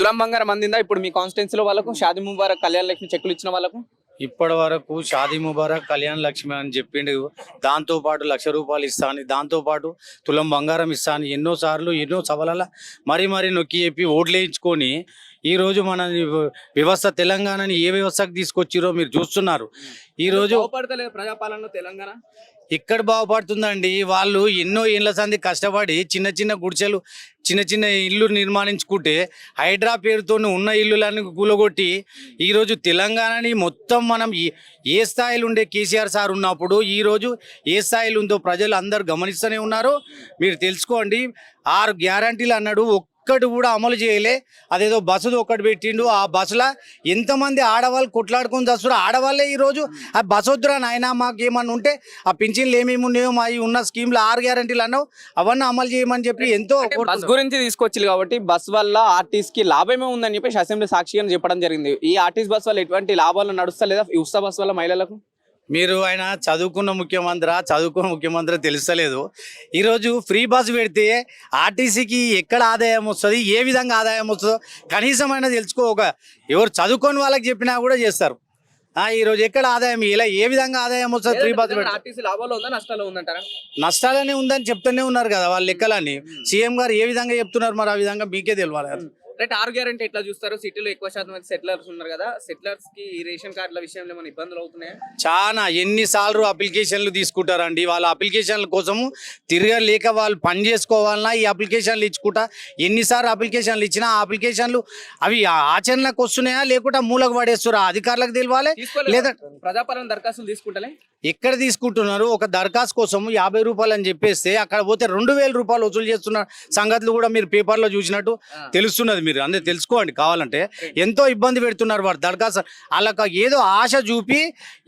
తులం బంగారం అందిందా ఇప్పుడు మీ కాన్స్టిట్యున్సీలో వాళ్ళకు? షాదీ ముబారక్, కళ్యాణ లక్ష్మి చెక్కులు ఇచ్చిన వాళ్ళకు ఇప్పటి వరకు షాదీ ముబారక్, కళ్యాణ లక్ష్మి అని చెప్పిండు. దాంతో పాటు ₹1,00,000 ఇస్తా అని, దాంతో పాటు తులం బంగారం ఇస్తా అని ఎన్నో సార్లు ఎన్నో సభలలో మరీ నొక్కి చెప్పి ఓట్లు వేయించుకొని ఈరోజు మన వ్యవస్థ తెలంగాణని ఏ వ్యవస్థకు తీసుకొచ్చిరో మీరు చూస్తున్నారు. ఈరోజు ప్రజాపాలన తెలంగాణ ఇక్కడ బాగుపడుతుందండి. వాళ్ళు ఎన్నో ఏళ్ళ సంది కష్టపడి చిన్న చిన్న గుడిసెలు, చిన్న చిన్న ఇల్లు నిర్మాణించుకుంటే హైడ్రా పేరుతో ఉన్న ఇల్లులన్నీ కూలగొట్టి ఈరోజు తెలంగాణని మొత్తం మనం ఏ స్థాయిలో ఉండే కేసీఆర్ సార్ ఉన్నప్పుడు ఈరోజు ఏ స్థాయిలో ఉందో ప్రజలు అందరూ గమనిస్తూనే ఉన్నారు. మీరు తెలుసుకోండి. 6 గ్యారంటీలు అన్నాడు, ఒక్కటి కూడా అమలు చేయలే. అదేదో బస్సుది ఒక్కటి పెట్టిండు. ఆ బస్సులో ఎంతమంది ఆడవాళ్ళు కొట్లాడుకొని వస్తారు. ఆడవాళ్ళే ఈరోజు ఆ బస్సు వద్దురా నాయన మాకేమన్నా ఉంటే ఆ పింఛన్లు ఏమేమి ఉన్నాయో మా ఉన్న స్కీమ్లో 6 గ్యారంటీలు అన్నావు అవన్నీ అమలు చేయమని చెప్పి ఎంతో బస్ గురించి తీసుకొచ్చి కాబట్టి బస్ వల్ల ఆర్టీసీకి లాభమే ఉందని చెప్పేసి అసెంబ్లీ సాక్షిగా చెప్పడం జరిగింది. ఈ ఆర్టీసీ బస్ వల్ల ఎటువంటి లాభాలు నడుస్తలేదా? ఈ ఉస్తా బస్ వల్ల మహిళలకు మీరు ఆయన చదువుకున్న ముఖ్యమంత్రి తెలుస్తలేదు. ఈరోజు ఫ్రీ బస్ పెడితే ఆర్టీసీకి ఎక్కడ ఆదాయం వస్తుంది, ఏ విధంగా ఆదాయం వస్తుందో కనీసమైనా తెలుసుకో. ఎవరు చదువుకొని వాళ్ళకి చెప్పినా కూడా చేస్తారు. ఈరోజు ఎక్కడ ఆదాయం, ఇలా ఏ విధంగా ఆదాయం వస్తుంది ఫ్రీ బస్ పెడితే? ఆర్టీసీ లాభాలు ఉందా నష్టాలు ఉందంటారా? నష్టాలనే ఉందని చెప్తూనే ఉన్నారు కదా వాళ్ళ లెక్కలని. సీఎం గారు ఏ విధంగా చెప్తున్నారు మరి ఆ విధంగా మీకే తెలియాలి. రైట్. 6 గ్యారంటీ ఎట్లా చూస్తారు? సిటీలో ఎక్కువ శాతం మంది సెటిలర్స్ ఉన్నారు కదా, సెటిలర్స్ కి ఈ రేషన్ కార్డుల విషయంలో ఏమైనా ఇబ్బందులు అవుతున్నాయా? చాలా ఎన్నిసార్లు అప్లికేషన్లు తీసుకుంటారండి. వాళ్ళ అప్లికేషన్ల కోసము తిరగలేక వాళ్ళు పని చేసుకోవాలన్నా ఈ అప్లికేషన్లు ఇచ్చుకుంటా ఎన్నిసార్లు అప్లికేషన్లు ఇచ్చినా ఆ అప్లికేషన్లు అవి ఆచరణకు వస్తున్నాయా లేకుంటే మూలకు పడేస్తారా అధికారులకు తెలియాలి. లేదా ప్రజాపాలన దరఖాస్తులు తీసుకుంటలే ఎక్కడ తీసుకుంటున్నారు? ఒక దరఖాస్తు కోసం ₹50 అని చెప్పేస్తే అక్కడ పోతే ₹2,000 వసూలు చేస్తున్న సంగతులు కూడా మీరు పేపర్లో చూసినట్టు తెలుస్తున్నది. మీరు అందరూ తెలుసుకోండి కావాలంటే. ఎంతో ఇబ్బంది పెడుతున్నారు వారు దరఖాస్తు. వాళ్ళకి ఏదో ఆశ చూపి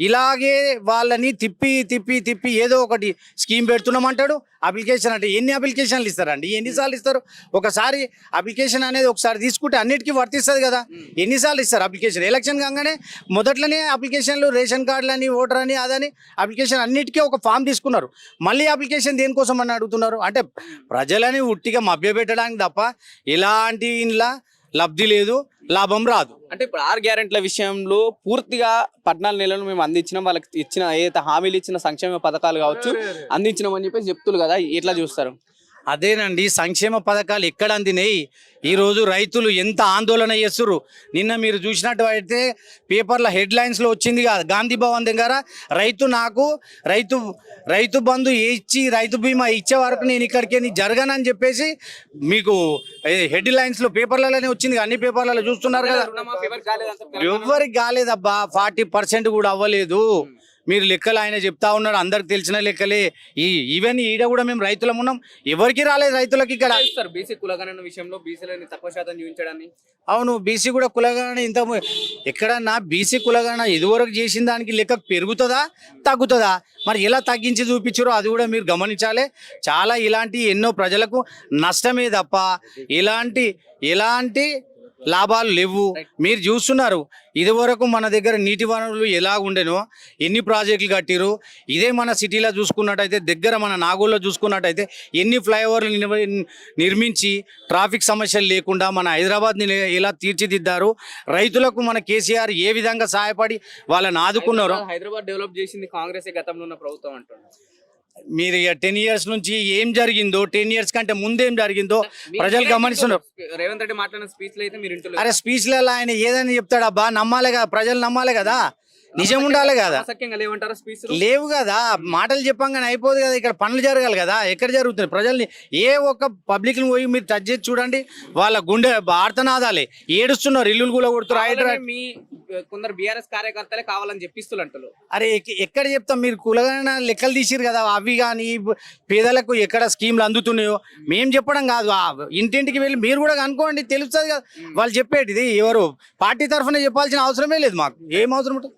ఇలాగే వాళ్ళని తిప్పి ఏదో ఒకటి స్కీమ్ పెడుతున్నామంటాడు. అప్లికేషన్ అంటే ఎన్ని అప్లికేషన్లు ఇస్తారండి? ఎన్నిసార్లు ఇస్తారు? ఒకసారి అప్లికేషన్ అనేది ఒకసారి తీసుకుంటే అన్నిటికీ వర్తిస్తుంది కదా. ఎన్నిసార్లు ఇస్తారు అప్లికేషన్? ఎలక్షన్ కాగానే మొదట్లోనే అప్లికేషన్లు, రేషన్ కార్డులని, ఓటర్ అని, అదని అప్లికేషన్ అన్నిటికీ ఒక ఫామ్ తీసుకున్నారు. మళ్ళీ అప్లికేషన్ దేనికోసం అని అడుగుతున్నారు. అంటే ప్రజలని ఉట్టిగా మభ్యపెట్టడానికి తప్ప ఎలాంటి ఇంట్లో లబ్ధి లేదు, లాభం రాదు. అంటే ఇప్పుడు 6 గ్యారెంటీల విషయంలో పూర్తిగా 14 నెలలు మేము అందించినాం, వాళ్ళకి ఇచ్చిన ఏదైతే హామీలు ఇచ్చిన సంక్షేమ పథకాలు కావచ్చు అందించినామని చెప్పేసి చెప్తున్నారు కదా, ఎట్లా చూస్తారు? అదేనండి, సంక్షేమ పథకాలు ఎక్కడ అందినాయి? ఈరోజు రైతులు ఎంత ఆందోళన చేస్తున్నారు. నిన్న మీరు చూసినట్టు అయితే పేపర్ల హెడ్లైన్స్లో వచ్చింది కదా, గాంధీ భవన్ దగ్గర రైతు బంధు ఇచ్చి రైతు బీమా ఇచ్చే వరకు నేను ఇక్కడికి జరగనని చెప్పేసి మీకు హెడ్లైన్స్లో పేపర్లలోనే వచ్చింది. అన్ని పేపర్లలో చూస్తున్నారు కదా. ఎవరికి కాలేదబ్బా, 40% కూడా అవ్వలేదు. మీరు లెక్కలు ఆయన చెప్తా ఉన్నాడు, అందరికి తెలిసిన లెక్కలే. ఈవెన్ ఈడ కూడా మేము రైతులం ఉన్నాం, ఎవరికి రాలేదు రైతులకి ఇక్కడ. బీసీ కులగణన విషయంలో బీసీలని తక్కువ శాతం చూపించడాన్ని. అవును, బీసీ కూడా కులగణన ఇంత ఎక్కడన్నా బీసీ కులగణన ఇదివరకు చేసిన దానికి లెక్క పెరుగుతుందా తగ్గుతుందా? మరి ఎలా తగ్గించి చూపించారో అది కూడా మీరు గమనించాలి. చాలా ఇలాంటి ఎన్నో ప్రజలకు నష్టమే తప్ప ఎలాంటి లాభాలు లేవు. మీరు చూస్తున్నారు ఇదివరకు మన దగ్గర నీటి వనరులు ఎలా ఉండేనో, ఎన్ని ప్రాజెక్టులు కట్టిరు. ఇదే మన సిటీలో చూసుకున్నట్టయితే, దగ్గర మన నాగోల్లో చూసుకున్నట్టయితే ఎన్ని ఫ్లైఓవర్లు నిర్మించి ట్రాఫిక్ సమస్యలు లేకుండా మన హైదరాబాద్ని ఎలా తీర్చిదిద్దారు. రైతులకు మన కేసీఆర్ ఏ విధంగా సహాయపడి వాళ్ళని ఆదుకున్నారు. హైదరాబాద్ డెవలప్ చేసింది కాంగ్రెస్ గతంలో ఉన్న ప్రభుత్వం అంటున్నారు. మీరు 10 years నుంచి ఏం జరిగిందో, 10 years కంటే ముందేం జరిగిందో ప్రజలు గమనిస్తున్నారు. రేవంత్ రెడ్డి మాట్లాడిన స్పీచ్ లో అయితే మీరు ఇంట్లో అరే స్పీచ్లలో ఆయన ఏదని చెప్తాడబ్బా, నమ్మాలి కదా, ప్రజలు నమ్మాలి కదా, నిజం ఉండాలి కదా. లేవు కదా, మాటలు చెప్పంగానే అయిపోదు కదా. ఇక్కడ పనులు జరగాలి కదా. ఎక్కడ జరుగుతుంది? ప్రజల్ని ఏ ఒక్క పబ్లిక్ ని పోయి మీరు టచ్ చేసి చూడండి, వాళ్ళ గుండె ఆర్తనాదాలే ఏడుస్తున్నారు, ఇల్లులు కూడా కొడుతున్నారు. కొందరు బీఆర్ఎస్ కార్యకర్తలే కావాలని చెప్పిస్తున్నారు. అరే ఎక్కడ చెప్తాం? మీరు కులగణ లెక్కలు తీసిరు కదా, అవి కానీ పేదలకు ఎక్కడ స్కీమ్లు అందుతున్నాయో మేము చెప్పడం కాదు. ఇంటింటికి వెళ్ళి మీరు కూడా అనుకోండి, తెలుస్తుంది కదా వాళ్ళు చెప్పేటిది. ఎవరు పార్టీ తరఫున చెప్పాల్సిన అవసరమే లేదు, మాకు ఏం అవసరం ఉంటుంది.